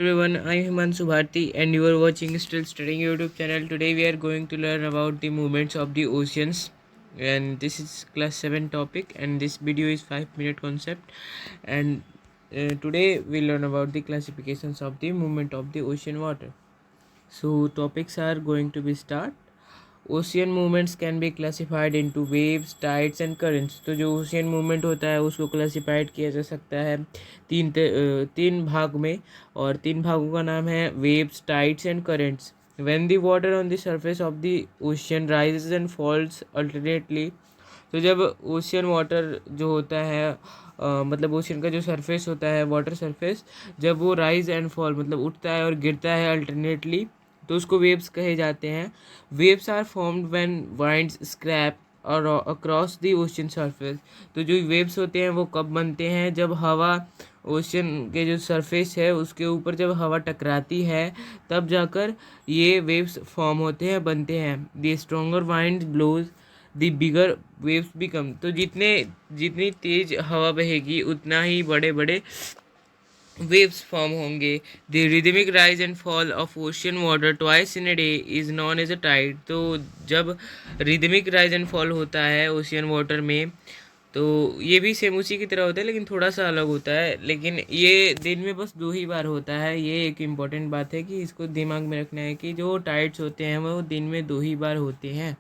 Everyone, I am Himanshu Bharti and you are watching Still Studying YouTube channel. Today we are going to learn about the movements of the oceans, and this is class 7 topic, and this video is 5-minute concept. And today we learn about the classifications of the movement of the ocean water. So topics are going to be start. Ocean movements can be classified into waves, tides and currents. तो जो ocean movement होता है उसको classified किया जा सकता है तीन भाग में, और तीन भागों का नाम है waves, tides and currents. When the water on the surface of the ocean rises and falls alternately. तो जब ओशियन वाटर जो होता है मतलब ओशियन का जो सरफेस होता है, वाटर सरफेस, जब वो राइज एंड फॉल मतलब उठता है और गिरता है अल्टरनेटली, तो उसको वेव्स कहे जाते हैं। Waves are formed when winds scrape और अक्रॉस द ओशियन सरफेस। तो जो वेव्स होते हैं वो कब बनते हैं? जब हवा ओशियन के जो सरफेस है उसके ऊपर जब हवा टकराती है, तब जाकर ये वेव्स फॉर्म होते हैं, बनते हैं। The stronger wind blows the bigger waves become. तो जितनी तेज हवा बहेगी उतना ही बड़े बड़े वेव्स फॉर्म होंगे। The rhythmic rise and fall of ocean water twice in a day is known as a tide. तो जब रिदमिक राइज एंड फॉल होता है ओशियन वाटर में, तो ये भी सेम उसी की तरह होता है लेकिन थोड़ा सा अलग होता है। लेकिन ये दिन में बस 2 ही बार होता है। ये एक इम्पॉर्टेंट बात है कि इसको दिमाग में रखना है कि जो टाइड्स होते हैं वो दिन में 2 ही बार होते हैं।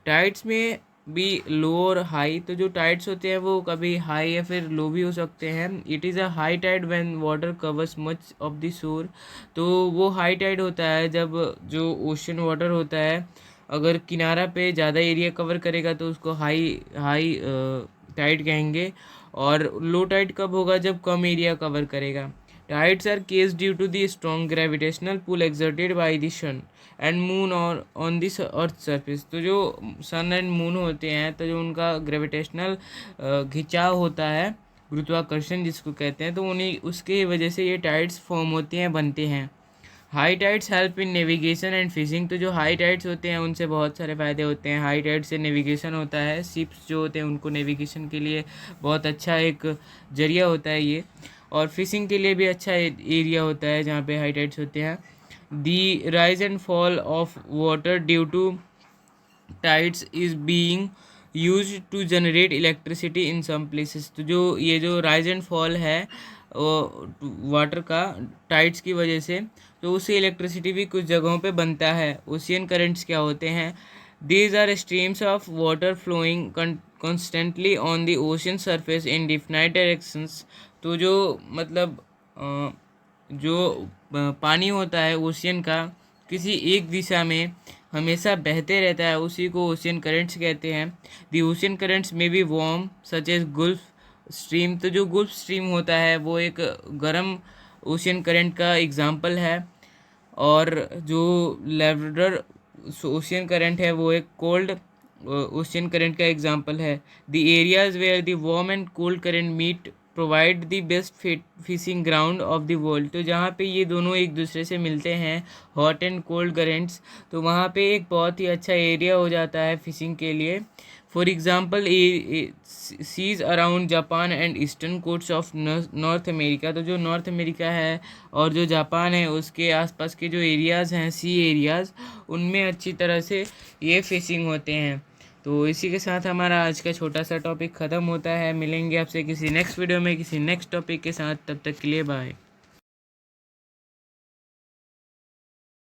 टाइड्स में भी लो और हाई। तो जो टाइड्स होते हैं वो कभी हाई या फिर लो भी हो सकते हैं। It is a high tide when water covers much of the shore. तो वो हाई टाइड होता है जब जो ओशन वाटर होता है अगर किनारा पे ज़्यादा एरिया कवर करेगा तो उसको हाई हाई टाइड कहेंगे। और लो टाइड कब होगा? जब कम एरिया कवर करेगा। Tides are caused due to the strong gravitational pull exerted by the sun and moon और on the earth surface। तो जो सन एंड मून होते हैं तो जो उनका ग्रेविटेशनल खिंचाव होता है, गुरुत्वाकर्षण जिसको कहते हैं, तो उन्हीं उसके वजह से ये टाइड्स फॉर्म होते हैं, बनते हैं। High tides help in navigation and fishing. तो जो हाई टाइड्स होते हैं उनसे बहुत सारे फ़ायदे होते हैं। हाई टाइड से नेविगेशन होता है, शिप्स जो होते हैं उनको नेविगेशन के लिए बहुत अच्छा एक जरिया होता है ये। और फिशिंग के लिए भी अच्छा एरिया होता है जहाँ पे हाई टाइड्स होते हैं। The rise and fall of water due to tides is being use to generate electricity in some places. तो जो ये जो राइज एंड फॉल है वाटर का टाइड्स की वजह से, तो उससे इलेक्ट्रिसिटी भी कुछ जगहों पे बनता है। ओशियन करंट्स क्या होते हैं? These are streams of water flowing constantly on the ocean surface in defined directions. तो जो मतलब जो पानी होता है ओशियन का किसी एक दिशा में हमेशा बहते रहता है, उसी को ओशियन करंट्स कहते हैं। द ओशियन करंट्स में be warm such as gulf stream. तो जो गुल्फ स्ट्रीम होता है वो एक गर्म ओशियन करंट का एग्जाम्पल है। और जो लेब्राडोर ओशियन करंट है वो एक कोल्ड ओशियन करंट का एग्जाम्पल है। The areas where the warm and cold current meet provide the best fishing ground of the world. तो जहाँ पे ये दोनों एक दूसरे से मिलते हैं, हॉट एंड कोल्ड करेंट्स, तो वहाँ पे एक बहुत ही अच्छा एरिया हो जाता है फिशिंग के लिए। For example seas around Japan and eastern coasts of North America. तो जो नॉर्थ अमेरिका है और जो जापान है उसके आसपास के जो एरियाज़ हैं, सी एरियाज़, उनमें अच्छी तरह से ये फिशिंग होते हैं। तो इसी के साथ हमारा आज का छोटा सा टॉपिक ख़त्म होता है। मिलेंगे आपसे किसी नेक्स्ट वीडियो में किसी नेक्स्ट टॉपिक के साथ। तब तक के लिए बाय।